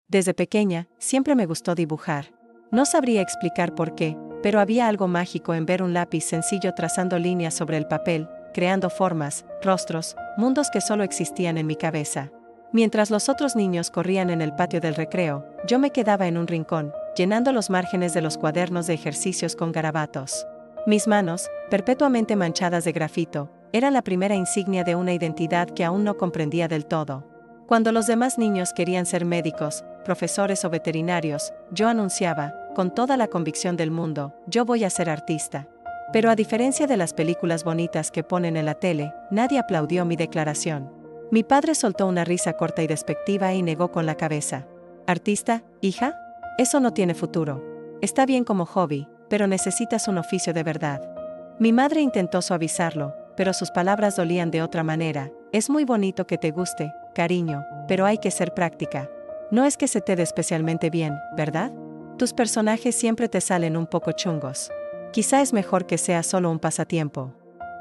Desde pequeña, siempre me gustó dibujar. No sabría explicar por qué, pero había algo mágico en ver un lápiz sencillo trazando líneas sobre el papel, creando formas, rostros, mundos que solo existían en mi cabeza. Mientras los otros niños corrían en el patio del recreo, yo me quedaba en un rincón, llenando los márgenes de los cuadernos de ejercicios con garabatos. Mis manos, perpetuamente manchadas de grafito, eran la primera insignia de una identidad que aún no comprendía del todo. Cuando los demás niños querían ser médicos, profesores o veterinarios, yo anunciaba, con toda la convicción del mundo, yo voy a ser artista. Pero a diferencia de las películas bonitas que ponen en la tele, nadie aplaudió mi declaración. Mi padre soltó una risa corta y despectiva y negó con la cabeza. ¿Artista, hija? Eso no tiene futuro. Está bien como hobby, pero necesitas un oficio de verdad. Mi madre intentó suavizarlo, pero sus palabras dolían de otra manera. Es muy bonito que te guste, cariño, pero hay que ser práctica. No es que se te dé especialmente bien, ¿verdad? Tus personajes siempre te salen un poco chungos. Quizá es mejor que sea solo un pasatiempo.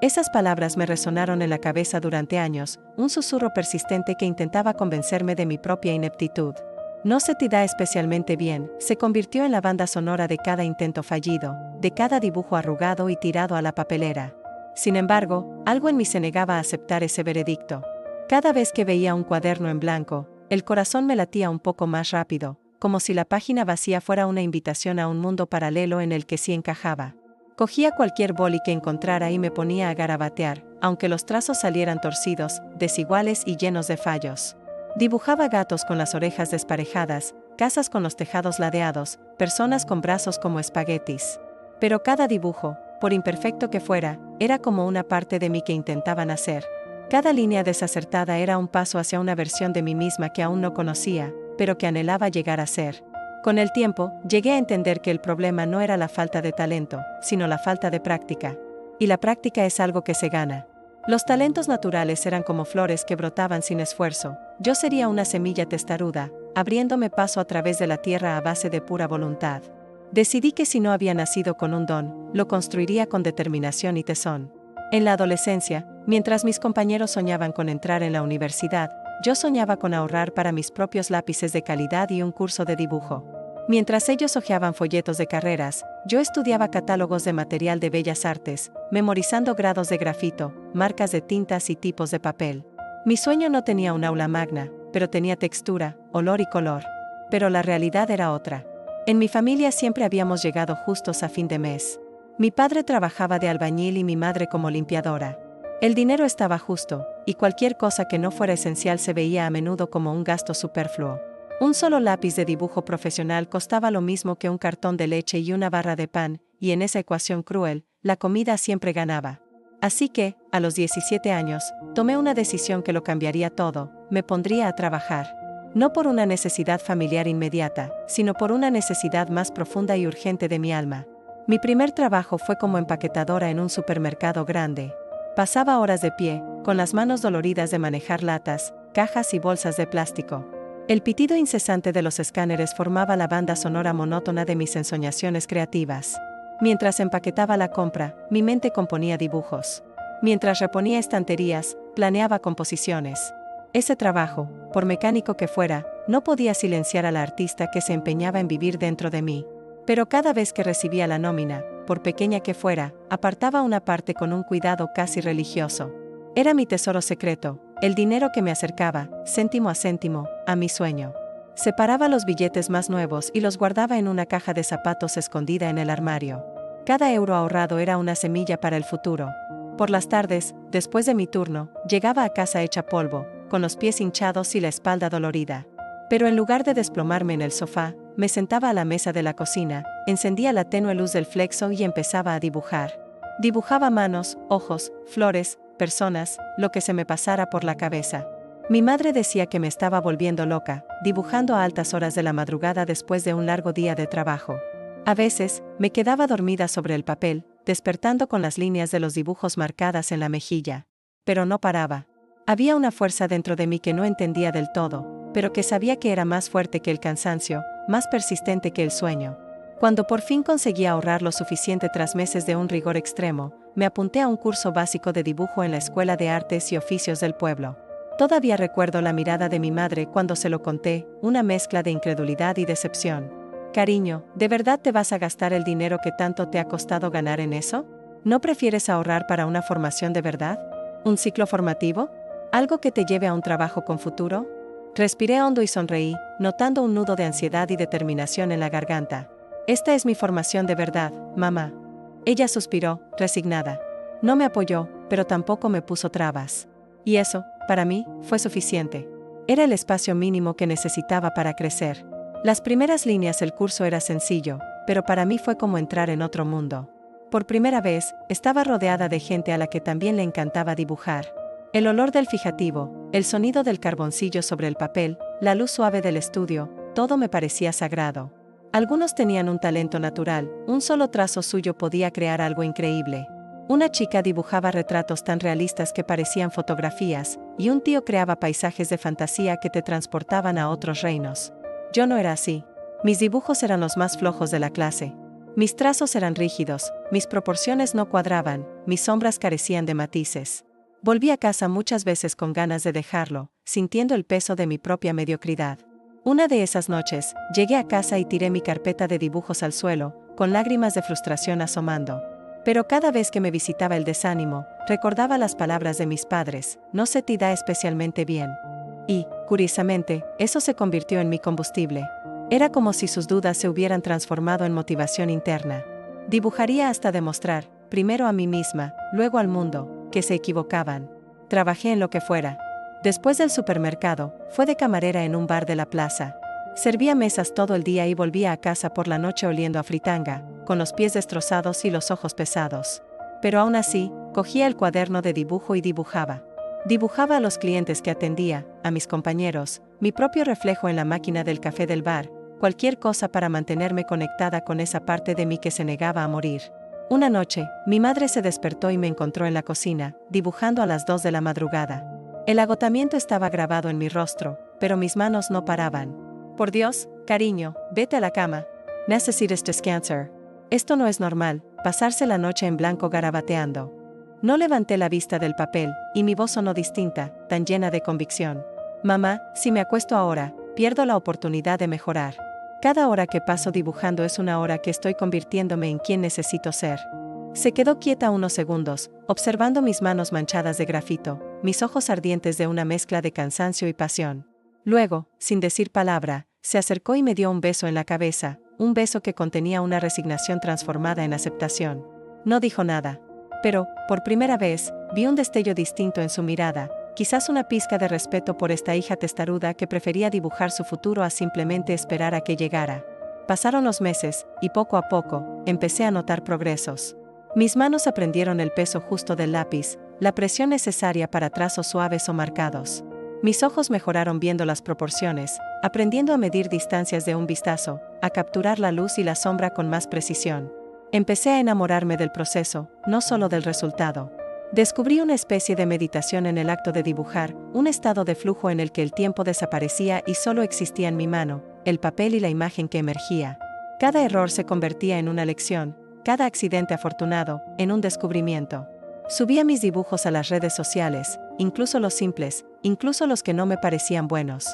Esas palabras me resonaron en la cabeza durante años, un susurro persistente que intentaba convencerme de mi propia ineptitud. No se te da especialmente bien, se convirtió en la banda sonora de cada intento fallido, de cada dibujo arrugado y tirado a la papelera. Sin embargo, algo en mí se negaba a aceptar ese veredicto. Cada vez que veía un cuaderno en blanco, el corazón me latía un poco más rápido, como si la página vacía fuera una invitación a un mundo paralelo en el que sí encajaba. Cogía cualquier boli que encontrara y me ponía a garabatear, aunque los trazos salieran torcidos, desiguales y llenos de fallos. Dibujaba gatos con las orejas desparejadas, casas con los tejados ladeados, personas con brazos como espaguetis. Pero cada dibujo, por imperfecto que fuera, era como una parte de mí que intentaban hacer. Cada línea desacertada era un paso hacia una versión de mí misma que aún no conocía, pero que anhelaba llegar a ser. Con el tiempo, llegué a entender que el problema no era la falta de talento, sino la falta de práctica. Y la práctica es algo que se gana. Los talentos naturales eran como flores que brotaban sin esfuerzo. Yo sería una semilla testaruda, abriéndome paso a través de la tierra a base de pura voluntad. Decidí que si no había nacido con un don, lo construiría con determinación y tesón. En la adolescencia, mientras mis compañeros soñaban con entrar en la universidad, yo soñaba con ahorrar para mis propios lápices de calidad y un curso de dibujo. Mientras ellos hojeaban folletos de carreras, yo estudiaba catálogos de material de bellas artes, memorizando grados de grafito, marcas de tintas y tipos de papel. Mi sueño no tenía un aula magna, pero tenía textura, olor y color. Pero la realidad era otra. En mi familia siempre habíamos llegado justos a fin de mes. Mi padre trabajaba de albañil y mi madre como limpiadora. El dinero estaba justo, y cualquier cosa que no fuera esencial se veía a menudo como un gasto superfluo. Un solo lápiz de dibujo profesional costaba lo mismo que un cartón de leche y una barra de pan, y en esa ecuación cruel, la comida siempre ganaba. Así que, a los 17 años, tomé una decisión que lo cambiaría todo: me pondría a trabajar. No por una necesidad familiar inmediata, sino por una necesidad más profunda y urgente de mi alma. Mi primer trabajo fue como empaquetadora en un supermercado grande. Pasaba horas de pie, con las manos doloridas de manejar latas, cajas y bolsas de plástico. El pitido incesante de los escáneres formaba la banda sonora monótona de mis ensoñaciones creativas. Mientras empaquetaba la compra, mi mente componía dibujos. Mientras reponía estanterías, planeaba composiciones. Ese trabajo, por mecánico que fuera, no podía silenciar a la artista que se empeñaba en vivir dentro de mí. Pero cada vez que recibía la nómina, por pequeña que fuera, apartaba una parte con un cuidado casi religioso. Era mi tesoro secreto, el dinero que me acercaba, céntimo a céntimo, a mi sueño. Separaba los billetes más nuevos y los guardaba en una caja de zapatos escondida en el armario. Cada euro ahorrado era una semilla para el futuro. Por las tardes, después de mi turno, llegaba a casa hecha polvo, con los pies hinchados y la espalda dolorida. Pero en lugar de desplomarme en el sofá, me sentaba a la mesa de la cocina, encendía la tenue luz del flexo y empezaba a dibujar. Dibujaba manos, ojos, flores, personas, lo que se me pasara por la cabeza. Mi madre decía que me estaba volviendo loca, dibujando a altas horas de la madrugada después de un largo día de trabajo. A veces, me quedaba dormida sobre el papel, despertando con las líneas de los dibujos marcadas en la mejilla. Pero no paraba. Había una fuerza dentro de mí que no entendía del todo, pero que sabía que era más fuerte que el cansancio, más persistente que el sueño. Cuando por fin conseguí ahorrar lo suficiente tras meses de un rigor extremo, me apunté a un curso básico de dibujo en la Escuela de Artes y Oficios del pueblo. Todavía recuerdo la mirada de mi madre cuando se lo conté, una mezcla de incredulidad y decepción. Cariño, ¿de verdad te vas a gastar el dinero que tanto te ha costado ganar en eso? ¿No prefieres ahorrar para una formación de verdad? ¿Un ciclo formativo? ¿Algo que te lleve a un trabajo con futuro? Respiré hondo y sonreí, notando un nudo de ansiedad y determinación en la garganta. Esta es mi formación de verdad, mamá. Ella suspiró, resignada. No me apoyó, pero tampoco me puso trabas. Y eso, para mí, fue suficiente. Era el espacio mínimo que necesitaba para crecer. Las primeras líneas del curso era sencillo, pero para mí fue como entrar en otro mundo. Por primera vez, estaba rodeada de gente a la que también le encantaba dibujar. El olor del fijativo, el sonido del carboncillo sobre el papel, la luz suave del estudio, todo me parecía sagrado. Algunos tenían un talento natural, un solo trazo suyo podía crear algo increíble. Una chica dibujaba retratos tan realistas que parecían fotografías, y un tío creaba paisajes de fantasía que te transportaban a otros reinos. Yo no era así. Mis dibujos eran los más flojos de la clase. Mis trazos eran rígidos, mis proporciones no cuadraban, mis sombras carecían de matices. Volví a casa muchas veces con ganas de dejarlo, sintiendo el peso de mi propia mediocridad. Una de esas noches, llegué a casa y tiré mi carpeta de dibujos al suelo, con lágrimas de frustración asomando. Pero cada vez que me visitaba el desánimo, recordaba las palabras de mis padres, no se te da especialmente bien. Y, curiosamente, eso se convirtió en mi combustible. Era como si sus dudas se hubieran transformado en motivación interna. Dibujaría hasta demostrar, primero a mí misma, luego al mundo, que se equivocaban. Trabajé en lo que fuera. Después del supermercado, fue de camarera en un bar de la plaza. Servía mesas todo el día y volvía a casa por la noche oliendo a fritanga, con los pies destrozados y los ojos pesados. Pero aún así, cogía el cuaderno de dibujo y dibujaba. Dibujaba a los clientes que atendía, a mis compañeros, mi propio reflejo en la máquina del café del bar, cualquier cosa para mantenerme conectada con esa parte de mí que se negaba a morir. Una noche, mi madre se despertó y me encontró en la cocina, dibujando a las 2 de la madrugada. El agotamiento estaba grabado en mi rostro, pero mis manos no paraban. Por Dios, cariño, vete a la cama. Necesitas descansar. Esto no es normal, pasarse la noche en blanco garabateando. No levanté la vista del papel, y mi voz sonó distinta, tan llena de convicción. Mamá, si me acuesto ahora, pierdo la oportunidad de mejorar. Cada hora que paso dibujando es una hora que estoy convirtiéndome en quien necesito ser. Se quedó quieta unos segundos, observando mis manos manchadas de grafito, mis ojos ardientes de una mezcla de cansancio y pasión. Luego, sin decir palabra, se acercó y me dio un beso en la cabeza, un beso que contenía una resignación transformada en aceptación. No dijo nada. Pero, por primera vez, vi un destello distinto en su mirada, quizás una pizca de respeto por esta hija testaruda que prefería dibujar su futuro a simplemente esperar a que llegara. Pasaron los meses, y poco a poco, empecé a notar progresos. Mis manos aprendieron el peso justo del lápiz, la presión necesaria para trazos suaves o marcados. Mis ojos mejoraron viendo las proporciones, aprendiendo a medir distancias de un vistazo, a capturar la luz y la sombra con más precisión. Empecé a enamorarme del proceso, no solo del resultado. Descubrí una especie de meditación en el acto de dibujar, un estado de flujo en el que el tiempo desaparecía y solo existía en mi mano, el papel y la imagen que emergía. Cada error se convertía en una lección, cada accidente afortunado, en un descubrimiento. Subía mis dibujos a las redes sociales, incluso los simples, incluso los que no me parecían buenos.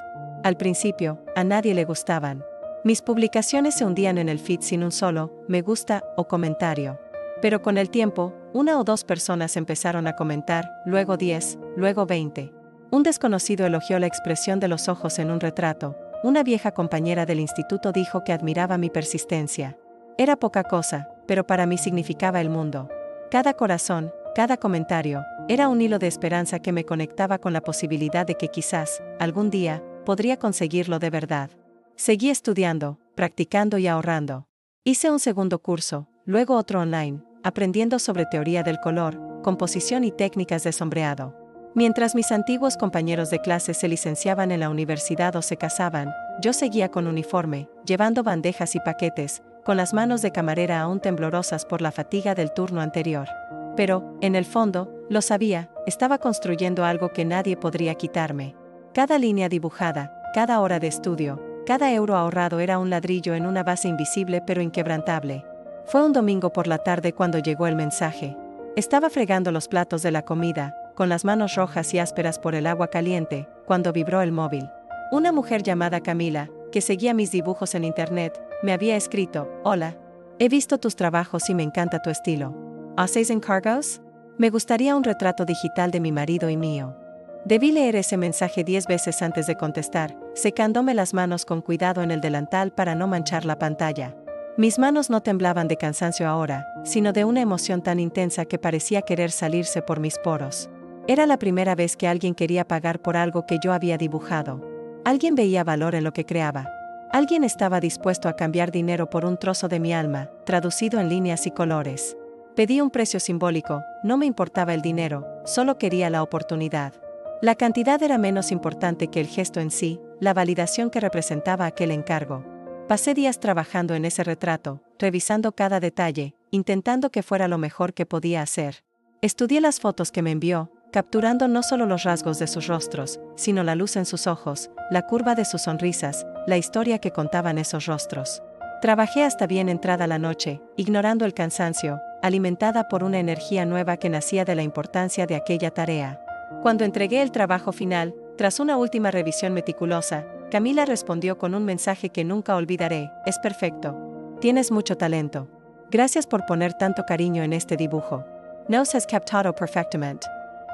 Al principio, a nadie le gustaban. Mis publicaciones se hundían en el feed sin un solo me gusta o comentario. Pero con el tiempo, 1 o 2 personas empezaron a comentar, luego 10, luego 20. Un desconocido elogió la expresión de los ojos en un retrato. Una vieja compañera del instituto dijo que admiraba mi persistencia. Era poca cosa, pero para mí significaba el mundo. Cada corazón, cada comentario, era un hilo de esperanza que me conectaba con la posibilidad de que quizás, algún día, podría conseguirlo de verdad. Seguí estudiando, practicando y ahorrando. Hice un segundo curso, luego otro online, aprendiendo sobre teoría del color, composición y técnicas de sombreado. Mientras mis antiguos compañeros de clase se licenciaban en la universidad o se casaban, yo seguía con uniforme, llevando bandejas y paquetes, con las manos de camarera aún temblorosas por la fatiga del turno anterior. Pero, en el fondo, lo sabía, estaba construyendo algo que nadie podría quitarme. Cada línea dibujada, cada hora de estudio, cada euro ahorrado era un ladrillo en una base invisible pero inquebrantable. Fue un domingo por la tarde cuando llegó el mensaje. Estaba fregando los platos de la comida, con las manos rojas y ásperas por el agua caliente, cuando vibró el móvil. Una mujer llamada Camila, que seguía mis dibujos en internet, me había escrito: hola. He visto tus trabajos y me encanta tu estilo. ¿Hacéis encargos? Me gustaría un retrato digital de mi marido y mío. Debí leer ese mensaje 10 veces antes de contestar, secándome las manos con cuidado en el delantal para no manchar la pantalla. Mis manos no temblaban de cansancio ahora, sino de una emoción tan intensa que parecía querer salirse por mis poros. Era la primera vez que alguien quería pagar por algo que yo había dibujado. Alguien veía valor en lo que creaba. Alguien estaba dispuesto a cambiar dinero por un trozo de mi alma, traducido en líneas y colores. Pedí un precio simbólico, no me importaba el dinero, solo quería la oportunidad. La cantidad era menos importante que el gesto en sí, la validación que representaba aquel encargo. Pasé días trabajando en ese retrato, revisando cada detalle, intentando que fuera lo mejor que podía hacer. Estudié las fotos que me envió, capturando no solo los rasgos de sus rostros, sino la luz en sus ojos, la curva de sus sonrisas, la historia que contaban esos rostros. Trabajé hasta bien entrada la noche, ignorando el cansancio, alimentada por una energía nueva que nacía de la importancia de aquella tarea. Cuando entregué el trabajo final, tras una última revisión meticulosa, Camila respondió con un mensaje que nunca olvidaré: es perfecto. Tienes mucho talento. Gracias por poner tanto cariño en este dibujo. Nos has captado perfectamente.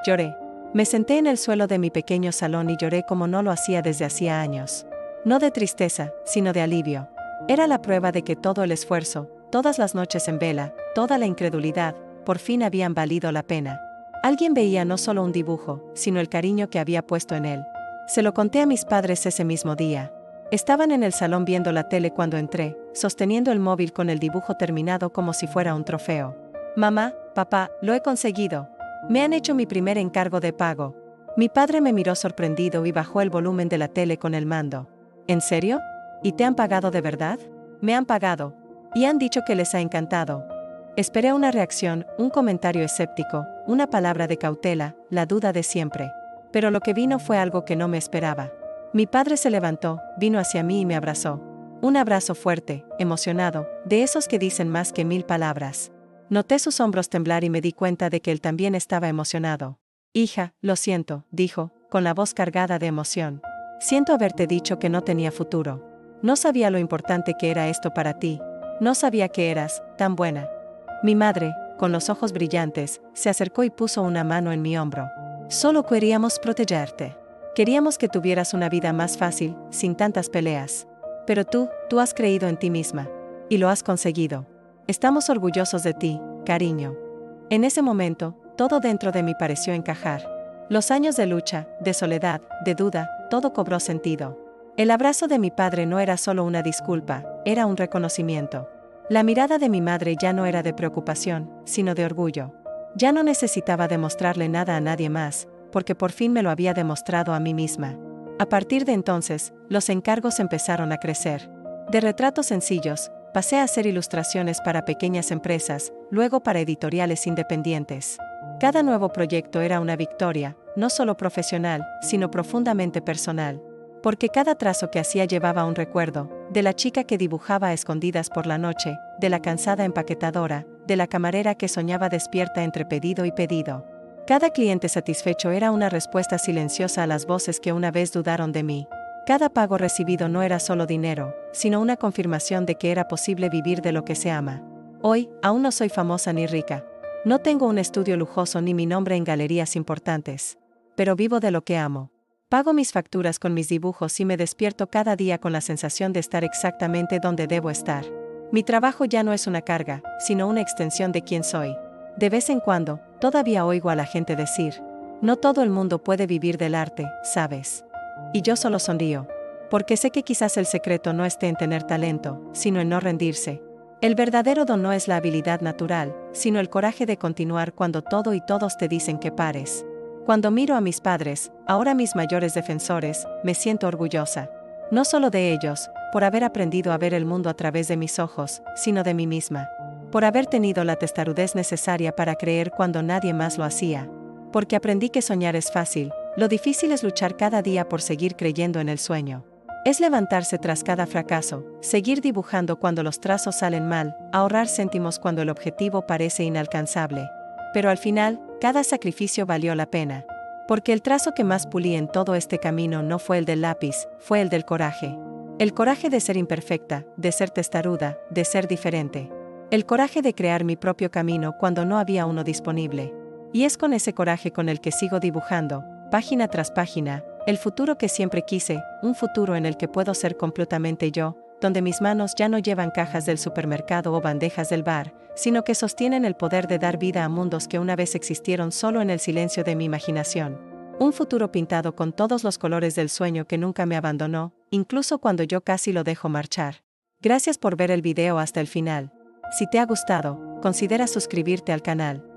Lloré. Me senté en el suelo de mi pequeño salón y lloré como no lo hacía desde hacía años. No de tristeza, sino de alivio. Era la prueba de que todo el esfuerzo, todas las noches en vela, toda la incredulidad, por fin habían valido la pena. Alguien veía no solo un dibujo, sino el cariño que había puesto en él. Se lo conté a mis padres ese mismo día. Estaban en el salón viendo la tele cuando entré, sosteniendo el móvil con el dibujo terminado como si fuera un trofeo. Mamá, papá, lo he conseguido. Me han hecho mi primer encargo de pago. Mi padre me miró sorprendido y bajó el volumen de la tele con el mando. ¿En serio? ¿Y te han pagado de verdad? Me han pagado. Y han dicho que les ha encantado. Esperé una reacción, un comentario escéptico, una palabra de cautela, la duda de siempre. Pero lo que vino fue algo que no me esperaba. Mi padre se levantó, vino hacia mí y me abrazó. Un abrazo fuerte, emocionado, de esos que dicen más que 1000 palabras. Noté sus hombros temblar y me di cuenta de que él también estaba emocionado. Hija, lo siento, dijo, con la voz cargada de emoción. Siento haberte dicho que no tenía futuro. No sabía lo importante que era esto para ti. No sabía que eras tan buena. Mi madre, con los ojos brillantes, se acercó y puso una mano en mi hombro. Solo queríamos protegerte. Queríamos que tuvieras una vida más fácil, sin tantas peleas. Pero tú has creído en ti misma. Y lo has conseguido. Estamos orgullosos de ti, cariño. En ese momento, todo dentro de mí pareció encajar. Los años de lucha, de soledad, de duda, todo cobró sentido. El abrazo de mi padre no era solo una disculpa, era un reconocimiento. La mirada de mi madre ya no era de preocupación, sino de orgullo. Ya no necesitaba demostrarle nada a nadie más, porque por fin me lo había demostrado a mí misma. A partir de entonces, los encargos empezaron a crecer. De retratos sencillos, pasé a hacer ilustraciones para pequeñas empresas, luego para editoriales independientes. Cada nuevo proyecto era una victoria, no solo profesional, sino profundamente personal. Porque cada trazo que hacía llevaba un recuerdo, de la chica que dibujaba a escondidas por la noche, de la cansada empaquetadora, de la camarera que soñaba despierta entre pedido y pedido. Cada cliente satisfecho era una respuesta silenciosa a las voces que una vez dudaron de mí. Cada pago recibido no era solo dinero, sino una confirmación de que era posible vivir de lo que se ama. Hoy, aún no soy famosa ni rica. No tengo un estudio lujoso ni mi nombre en galerías importantes. Pero vivo de lo que amo. Pago mis facturas con mis dibujos y me despierto cada día con la sensación de estar exactamente donde debo estar. Mi trabajo ya no es una carga, sino una extensión de quién soy. De vez en cuando, todavía oigo a la gente decir: no todo el mundo puede vivir del arte, ¿sabes? Y yo solo sonrío. Porque sé que quizás el secreto no esté en tener talento, sino en no rendirse. El verdadero don no es la habilidad natural, sino el coraje de continuar cuando todo y todos te dicen que pares. Cuando miro a mis padres, ahora mis mayores defensores, me siento orgullosa. No solo de ellos, por haber aprendido a ver el mundo a través de mis ojos, sino de mí misma. Por haber tenido la testarudez necesaria para creer cuando nadie más lo hacía. Porque aprendí que soñar es fácil, lo difícil es luchar cada día por seguir creyendo en el sueño. Es levantarse tras cada fracaso, seguir dibujando cuando los trazos salen mal, ahorrar céntimos cuando el objetivo parece inalcanzable. Pero al final, Cada sacrificio valió la pena. Porque el trazo que más pulí en todo este camino no fue el del lápiz, fue el del coraje. El coraje de ser imperfecta, de ser testaruda, de ser diferente. El coraje de crear mi propio camino cuando no había uno disponible. Y es con ese coraje con el que sigo dibujando, página tras página, el futuro que siempre quise, un futuro en el que puedo ser completamente yo, donde mis manos ya no llevan cajas del supermercado o bandejas del bar, sino que sostienen el poder de dar vida a mundos que una vez existieron solo en el silencio de mi imaginación. Un futuro pintado con todos los colores del sueño que nunca me abandonó, incluso cuando yo casi lo dejo marchar. Gracias por ver el video hasta el final. Si te ha gustado, considera suscribirte al canal.